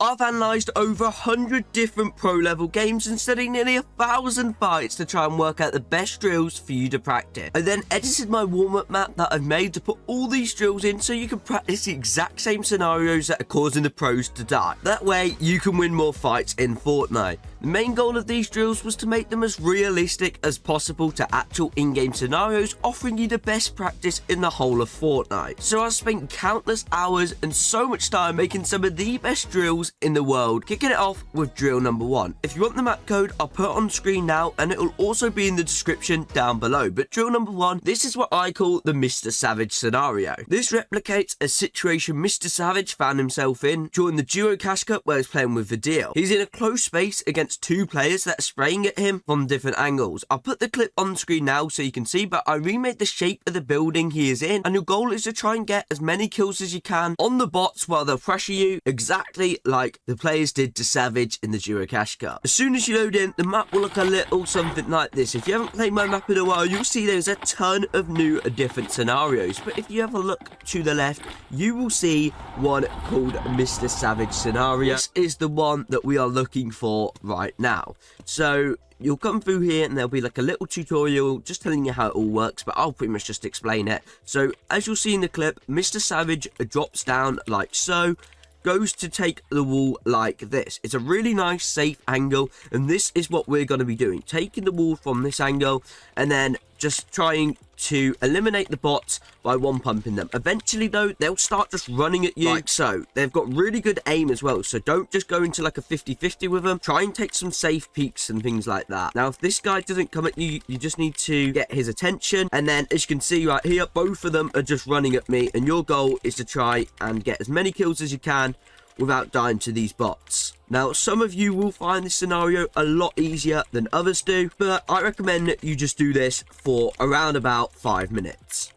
I've analysed over 100 different pro level games and studied nearly 1,000 fights to try and work out the best drills for you to practice. I then edited my warm-up map that I've made to put all these drills in so you can practice the exact same scenarios that are causing the pros to die. That way you can win more fights in Fortnite. The main goal of these drills was to make them as realistic as possible to actual in-game scenarios, offering you the best practice in the whole of Fortnite. So I spent countless hours and so much time making some of the best drills in the world, kicking it off with drill number 1. If you want the map code, I'll put it on screen now and it will also be in the description down below. But drill number 1, this is what I call the Mr. Savage scenario. This replicates a situation Mr. Savage found himself in during the duo cash cup where he's playing with Vidil. He's in a close space against 2 players that are spraying at him from different angles. I'll put the clip on screen now so you can see, but I remade the shape of the building he is in, and your goal is to try and get as many kills as you can on the bots while they'll pressure you, exactly like the players did to Savage in the duo cash cup. As soon as you load in, the map will look a little something like this. If you haven't played my map in a while, you'll see there's a ton of new different scenarios, but if you have a look to the left, you will see one called Mr. Savage scenario. This is the one that we are looking for right now. So you'll come through here and there'll be like a little tutorial just telling you how it all works, but I'll pretty much just explain it. So as you'll see in the clip, Mr. Savage drops down like so, goes to take the wall like this. It's a really nice safe angle, and this is what we're going to be doing, taking the wall from this angle and then just trying to eliminate the bots by one pumping them. Eventually though, they'll start just running at you like so. They've got really good aim as well, so don't just go into like a 50-50 with them. Try and take some safe peeks and things like that. Now if this guy doesn't come at you, you just need to get his attention, and then as you can see right here, both of them are just running at me, and your goal is to try and get as many kills as you can without dying to these bots. Now, some of you will find this scenario a lot easier than others do, but I recommend that you just do this for around about 5 minutes.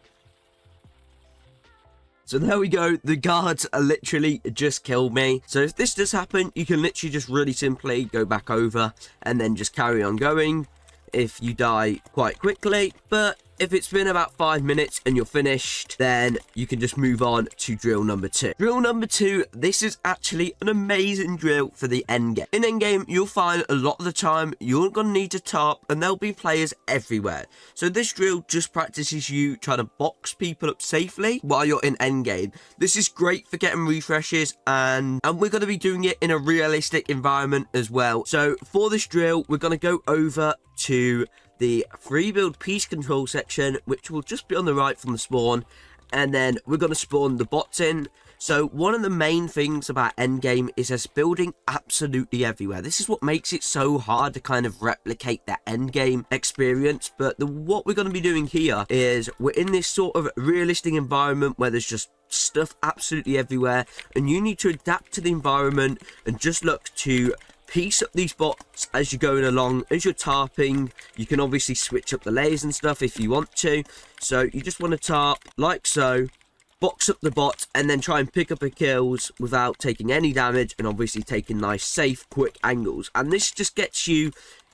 So there we go, the guards are literally just killed me. So if this does happen, you can literally just really simply go back over and then just carry on going if you die quite quickly. But if it's been about 5 minutes and you're finished, then you can just move on to drill number 2. Drill number 2, this is actually an amazing drill for the endgame. In endgame, you'll find a lot of the time you're going to need to tarp and there'll be players everywhere. So this drill just practices you trying to box people up safely while you're in endgame. This is great for getting refreshes, and we're going to be doing it in a realistic environment as well. So for this drill, we're going to go over to the free build piece control section, which will just be on the right from the spawn, and then we're going to spawn the bots in. So one of the main things about endgame is there's building absolutely everywhere. This is what makes it so hard to kind of replicate that endgame experience. But what we're going to be doing here is we're in this sort of realistic environment where there's just stuff absolutely everywhere, and you need to adapt to the environment and just look to piece up these bots as you're going along. As you're tarping, you can obviously switch up the layers and stuff if you want to. So you just want to tarp like so, box up the bot, and then try and pick up the kills without taking any damage, and obviously taking nice safe quick angles. And this just gets you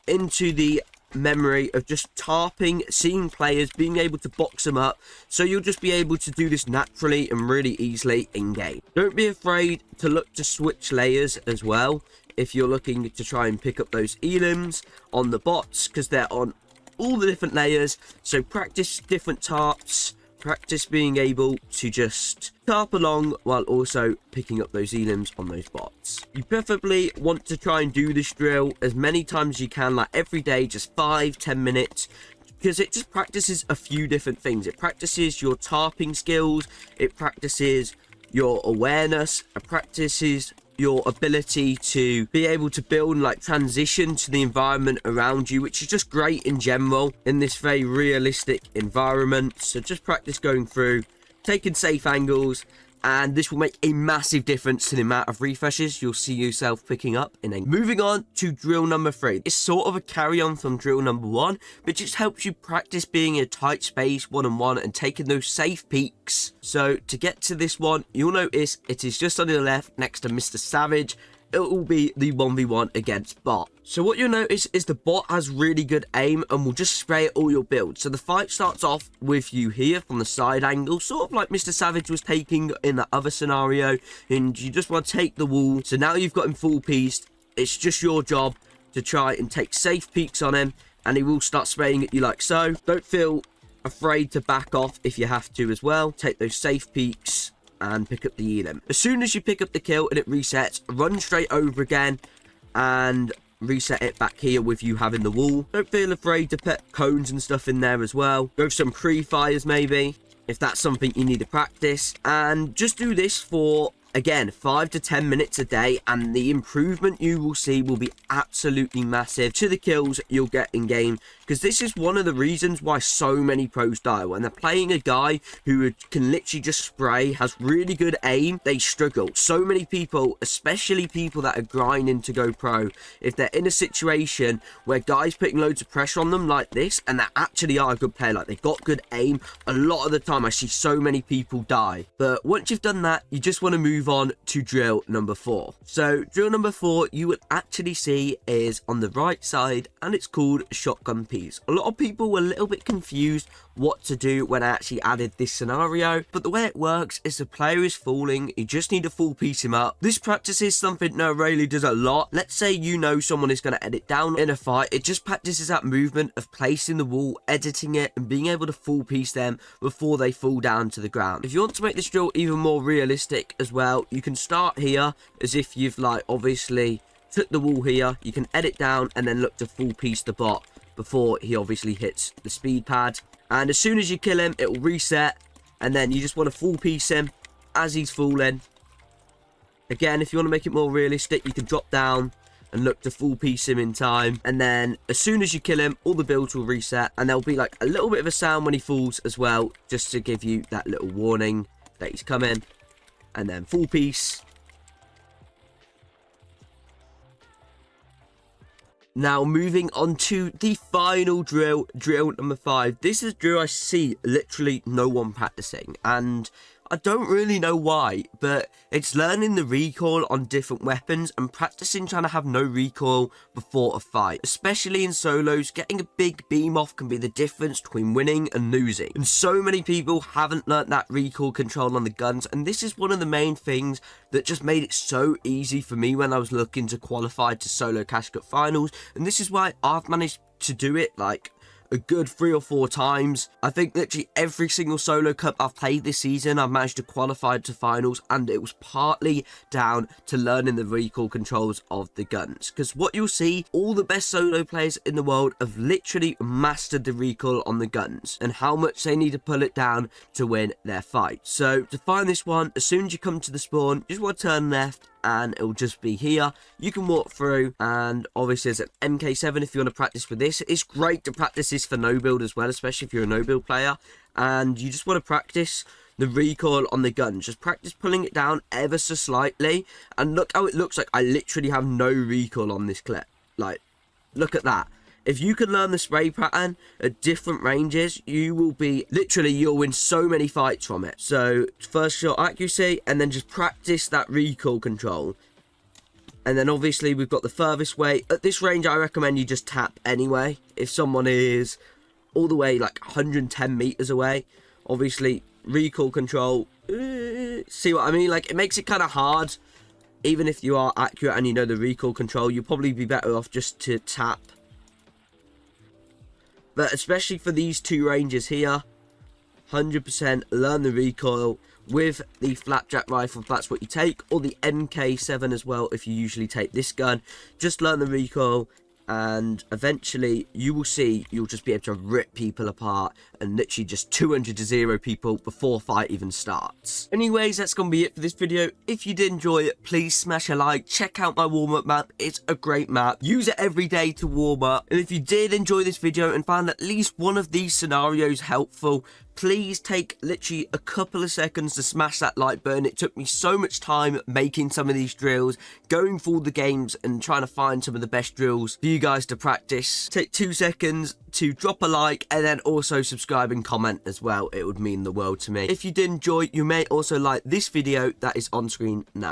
into the memory of just tarping, seeing players, being able to box them up, so you'll just be able to do this naturally and really easily in game. Don't be afraid to look to switch layers as well if you're looking to try and pick up those elims on the bots, because they're on all the different layers. So practice different tarps, practice being able to just tarp along while also picking up those elims on those bots. You preferably want to try and do this drill as many times as you can, like every day, just 5-10 minutes, because it just practices a few different things. It practices your tarping skills, it practices your awareness, it practices your ability to be able to build and like transition to the environment around you, which is just great in general in this very realistic environment. So just practice going through, taking safe angles, and this will make a massive difference to the amount of refreshes you'll see yourself picking up in a... Moving on to drill number 3. It's sort of a carry on from drill number 1, but just helps you practice being in a tight space one-on-one and taking those safe peeks. So to get to this one, you'll notice it is just on the left next to Mr. Savage. it will be the 1v1 against bot. So what you'll notice is the bot has really good aim and will just spray at all your builds. So the fight starts off with you here from the side angle, sort of like Mr. Savage was taking in that other scenario, and you just want to take the wall. So now you've got him full pieced. It's just your job to try and take safe peeks on him, and he will start spraying at you like so. Don't feel afraid to back off if you have to as well. Take those safe peeks and pick up the elim. As soon as you pick up the kill and it resets, run straight over again and reset it back here with you having the wall. Don't feel afraid to put cones and stuff in there as well. Go some pre-fires maybe, if that's something you need to practice. And just do this for, again, 5 to 10 minutes a day, and the improvement you will see will be absolutely massive to the kills you'll get in game, because this is one of the reasons why so many pros die. When they're playing a guy who can literally just spray, has really good aim, they struggle. So many people, especially people that are grinding to go pro, if they're in a situation where guys putting loads of pressure on them like this, and they actually are a good player, like they've got good aim, a lot of the time I see so many people die. But once you've done that, you just want to move on to drill number 4. So drill number 4 you will actually see is on the right side, and it's called shotgun piece. A lot of people were a little bit confused what to do when I actually added this scenario, but the way it works is the player is falling, you just need to full piece him up. This practice is something No really does a lot. Let's say you know someone is going to edit down in a fight, it just practices that movement of placing the wall, editing it, and being able to full piece them before they fall down to the ground. If you want to make this drill even more realistic as well, you can start here as if you've like obviously took the wall here, you can edit down and then look to full piece the bot before he obviously hits the speed pad. And as soon as you kill him, it will reset, and then you just want to full piece him as he's falling. Again, if you want to make it more realistic, you can drop down and look to full piece him in time, and then as soon as you kill him, all the builds will reset, and there'll be like a little bit of a sound when he falls as well, just to give you that little warning that he's coming. And then full piece. Now moving on to the final drill, drill number 5. This is a drill I see literally no one practicing, and I don't really know why, but it's learning the recoil on different weapons and practicing trying to have no recoil before a fight. Especially in solos, getting a big beam off can be the difference between winning and losing. And so many people haven't learnt that recoil control on the guns, and this is one of the main things that just made it so easy for me when I was looking to qualify to solo cash cup finals. And this is why I've managed to do it like a good 3 or 4 times. I think literally every single solo cup I've played this season, I've managed to qualify to finals, and it was partly down to learning the recoil controls of the guns. Because what you'll see, all the best solo players in the world have literally mastered the recoil on the guns and how much they need to pull it down to win their fight. So to find this one, as soon as you come to the spawn, you just want to turn left, and it'll just be here. You can walk through, and obviously there's an MK7 if you want to practice with this. It's great to practice this for no build as well, especially if you're a no build player, and you just want to practice the recoil on the gun. Just practice pulling it down ever so slightly, and look how it looks like I literally have no recoil on this clip. Like, look at that. If you can learn the spray pattern at different ranges, you will be, literally, you'll win so many fights from it. So, first shot accuracy, and then just practice that recoil control. And then obviously we've got the furthest way. At this range, I recommend you just tap anyway. If someone is all the way like 110 meters away, obviously recoil control, see what I mean? Like, it makes it kind of hard. Even if you are accurate and you know the recoil control, you'll probably be better off just to tap. But especially for these 2 ranges here, 100% learn the recoil with the flapjack rifle if that's what you take, or the MK7 as well if you usually take this gun. Just learn the recoil, and eventually you will see you'll just be able to rip people apart and literally just 200 to 0 people before fight even starts. Anyways, that's gonna be it for this video. If you did enjoy it, please smash a like. Check out my warm-up map, it's a great map. Use it every day to warm up. And if you did enjoy this video and found at least one of these scenarios helpful, please take literally a couple of seconds to smash that like button. It took me so much time making some of these drills, going through the games and trying to find some of the best drills for you guys to practice. Take 2 seconds to drop a like, and then also subscribe and comment as well. It would mean the world to me. If you did enjoy, you may also like this video that is on screen now.